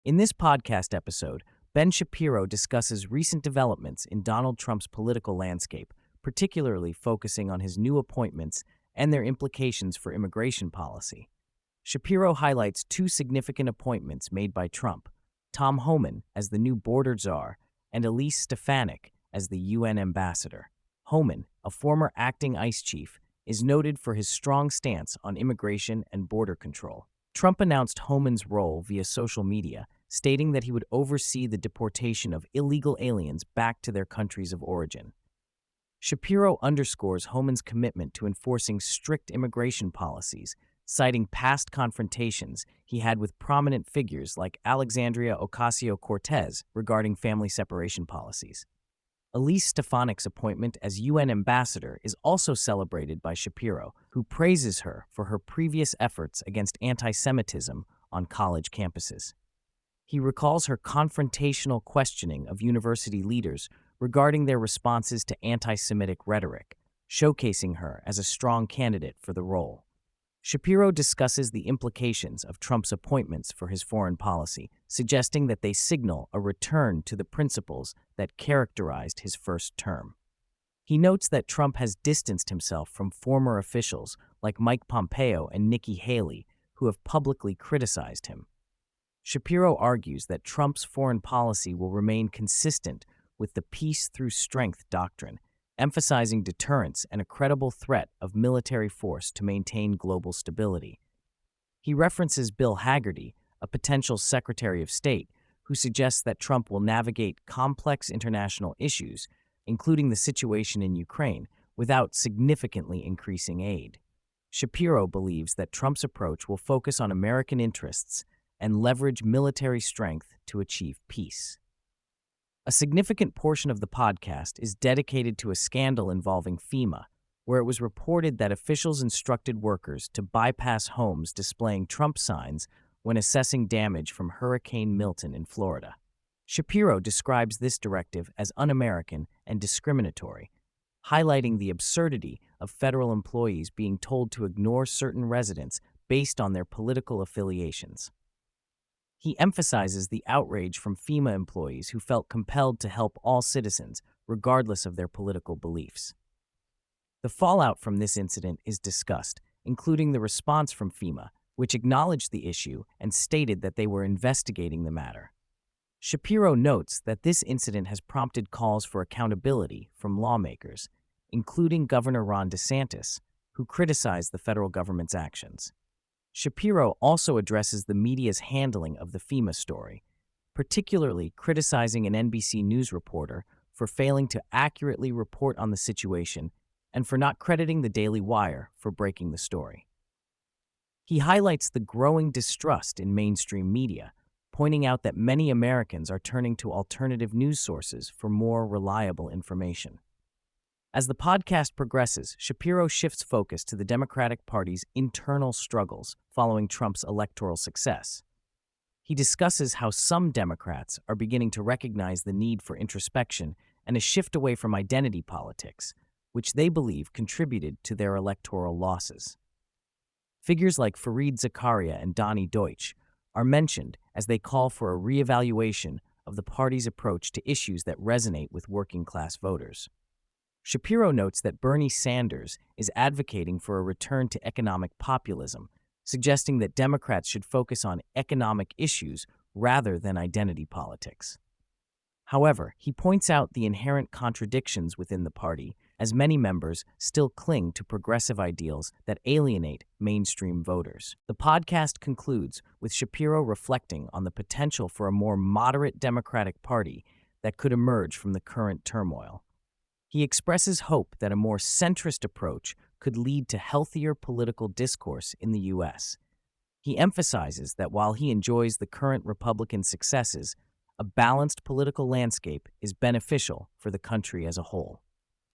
In this podcast episode, Ben Shapiro discusses recent developments in Donald Trump's political landscape, particularly focusing on his new appointments and their implications for immigration policy. Shapiro highlights two significant appointments made by Trump: Tom Homan as the new border czar and Elise Stefanik as the UN ambassador. Homan, a former acting ICE chief, is noted for his strong stance on immigration and border control. Trump announced Homan's role via social media, stating that he would oversee the deportation of illegal aliens back to their countries of origin. Shapiro underscores Homan's commitment to enforcing strict immigration policies, citing past confrontations he had with prominent figures like Alexandria Ocasio-Cortez regarding family separation policies. Elise Stefanik's appointment as UN ambassador is also celebrated by Shapiro, who praises her for her previous efforts against anti-Semitism on college campuses. He recalls her confrontational questioning of university leaders regarding their responses to anti-Semitic rhetoric, showcasing her as a strong candidate for the role. Shapiro discusses the implications of Trump's appointments for his foreign policy, suggesting that they signal a return to the principles that characterized his first term. He notes that Trump has distanced himself from former officials like Mike Pompeo and Nikki Haley, who have publicly criticized him. Shapiro argues that Trump's foreign policy will remain consistent with the peace through strength doctrine, emphasizing deterrence and a credible threat of military force to maintain global stability. He references Bill Hagerty, a potential Secretary of State, who suggests that Trump will navigate complex international issues, including the situation in Ukraine, without significantly increasing aid. Shapiro believes that Trump's approach will focus on American interests and leverage military strength to achieve peace. A significant portion of the podcast is dedicated to a scandal involving FEMA, where it was reported that officials instructed workers to bypass homes displaying Trump signs when assessing damage from Hurricane Milton in Florida. Shapiro describes this directive as un-American and discriminatory, highlighting the absurdity of federal employees being told to ignore certain residents based on their political affiliations. He emphasizes the outrage from FEMA employees who felt compelled to help all citizens, regardless of their political beliefs. The fallout from this incident is discussed, including the response from FEMA, which acknowledged the issue and stated that they were investigating the matter. Shapiro notes that this incident has prompted calls for accountability from lawmakers, including Governor Ron DeSantis, who criticized the federal government's actions. Shapiro also addresses the media's handling of the FEMA story, particularly criticizing an NBC News reporter for failing to accurately report on the situation and for not crediting the Daily Wire for breaking the story. He highlights the growing distrust in mainstream media, pointing out that many Americans are turning to alternative news sources for more reliable information. As the podcast progresses, Shapiro shifts focus to the Democratic Party's internal struggles following Trump's electoral success. He discusses how some Democrats are beginning to recognize the need for introspection and a shift away from identity politics, which they believe contributed to their electoral losses. Figures like Fareed Zakaria and Donnie Deutsch are mentioned as they call for a reevaluation of the party's approach to issues that resonate with working-class voters. Shapiro notes that Bernie Sanders is advocating for a return to economic populism, suggesting that Democrats should focus on economic issues rather than identity politics. However, he points out the inherent contradictions within the party, as many members still cling to progressive ideals that alienate mainstream voters. The podcast concludes with Shapiro reflecting on the potential for a more moderate Democratic Party that could emerge from the current turmoil. He expresses hope that a more centrist approach could lead to healthier political discourse in the U.S. He emphasizes that while he enjoys the current Republican successes, a balanced political landscape is beneficial for the country as a whole.